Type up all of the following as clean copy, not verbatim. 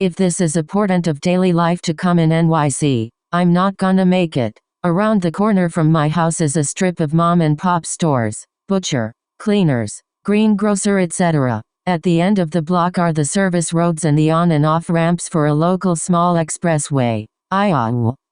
If this is a portent of daily life to come in NYC, I'm not gonna make it. Around the corner from my house is a strip of mom and pop stores, butcher, cleaners, greengrocer etc. At the end of the block are the service roads and the on and off ramps for a local small expressway.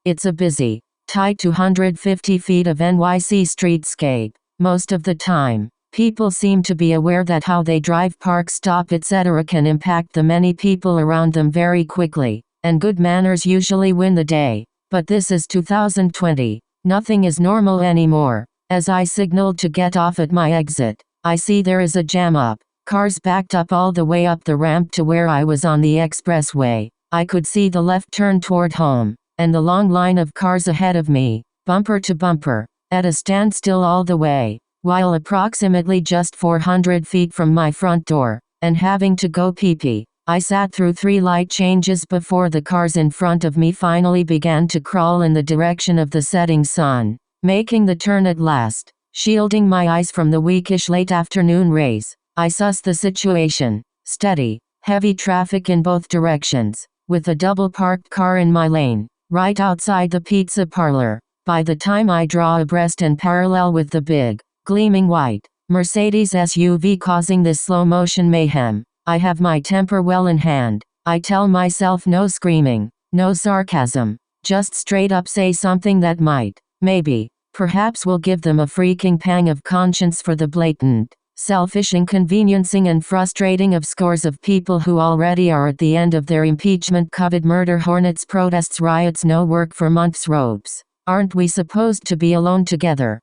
It's a busy, tight 250 feet of NYC streetscape. Most of the time, people seem to be aware that how they drive, park, stop etc. can impact the many people around them very quickly, and good manners usually win the day. But this is 2020. Nothing is normal anymore. As I signaled to get off at my exit, I see there is a jam up. Cars backed up all the way up the ramp to where I was on the expressway. I could see the left turn toward home, and the long line of cars ahead of me, bumper to bumper, at a standstill all the way, while approximately just 400 feet from my front door, and having to go pee-pee. I sat through 3 light changes before the cars in front of me finally began to crawl in the direction of the setting sun, making the turn at last, shielding my eyes from the weakish late afternoon rays. I sussed the situation. Steady, heavy traffic in both directions, with a double parked car in my lane, right outside the pizza parlor. By the time I draw abreast and parallel with the big, gleaming white Mercedes SUV causing this slow motion mayhem, I have my temper well in hand. I tell myself no screaming, no sarcasm, just straight up say something that might, maybe, perhaps will give them a freaking pang of conscience for the blatant, selfish inconveniencing and frustrating of scores of people who already are at the end of their impeachment-covered murder hornets, protests, riots, no work for months, ropes. Aren't we supposed to be alone together,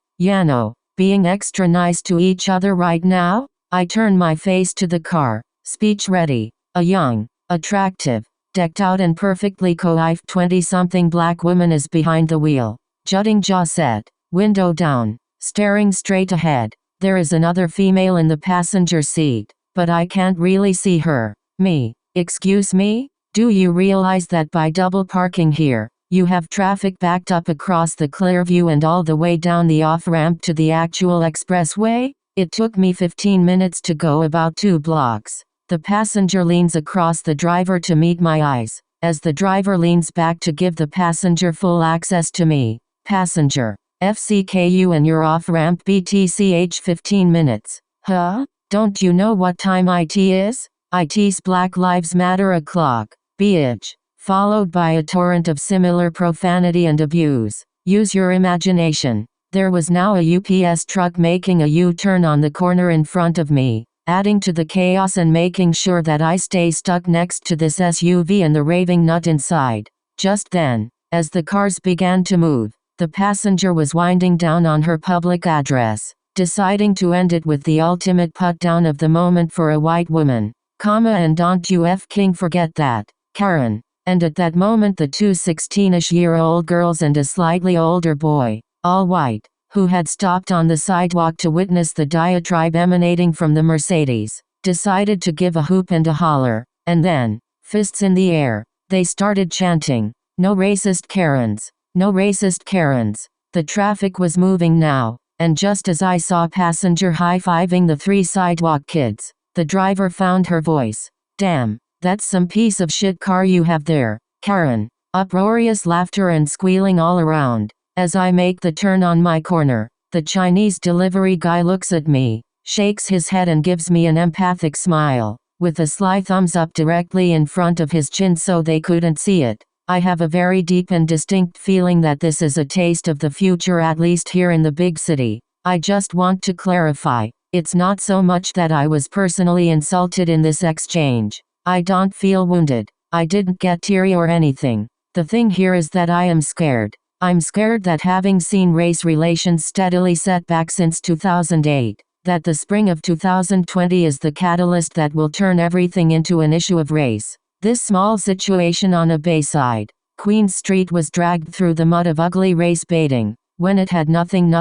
being extra nice to each other right now? I turn my face to the car, speech ready. A young, attractive, decked out and perfectly coiffed 20-something black woman is behind the wheel, jutting jaw set, window down, staring straight ahead. There is another female in the passenger seat, but I can't really see her. Me. Excuse me? Do you realize that by double parking here, you have traffic backed up across the Clearview and all the way down the off-ramp to the actual expressway? It took me 15 minutes to go about 2 blocks. The passenger leans across the driver to meet my eyes, as the driver leans back to give the passenger full access to me. Passenger. FCKU and you're off-ramp BTCH 15 minutes. Huh? Don't you know what time IT is? IT's Black Lives Matter o'clock. Bitch. Followed by a torrent of similar profanity and abuse. Use your imagination. There was now a UPS truck making a U-turn on the corner in front of me, adding to the chaos and making sure that I stay stuck next to this SUV and the raving nut inside. Just then, as the cars began to move, the passenger was winding down on her public address, deciding to end it with the ultimate put-down of the moment for a white woman, and don't you f***ing forget that, Karen. And at that moment the 2 16-ish-year-old girls and a slightly older boy, all white, who had stopped on the sidewalk to witness the diatribe emanating from the Mercedes, decided to give a hoop and a holler, and then, fists in the air, they started chanting, "No racist Karens! No racist Karens!" The traffic was moving now, and just as I saw passenger high-fiving the 3 sidewalk kids, the driver found her voice. "Damn, that's some piece of shit car you have there, Karen." Uproarious laughter and squealing all around. As I make the turn on my corner, the Chinese delivery guy looks at me, shakes his head and gives me an empathic smile, with a sly thumbs up directly in front of his chin so they couldn't see it. I have a very deep and distinct feeling that this is a taste of the future, at least here in the big city. I just want to clarify, it's not so much that I was personally insulted in this exchange. I don't feel wounded. I didn't get teary or anything. The thing here is that I am scared. I'm scared that having seen race relations steadily set back since 2008, that the spring of 2020 is the catalyst that will turn everything into an issue of race. This small situation on a Bayside, Queen Street was dragged through the mud of ugly race baiting, when it had nothing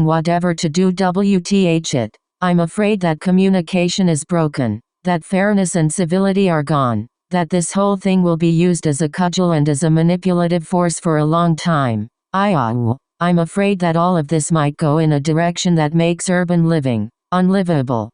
whatever to do WTH it. I'm afraid that communication is broken, that fairness and civility are gone, that this whole thing will be used as a cudgel and as a manipulative force for a long time. I'm afraid that all of this might go in a direction that makes urban living unlivable.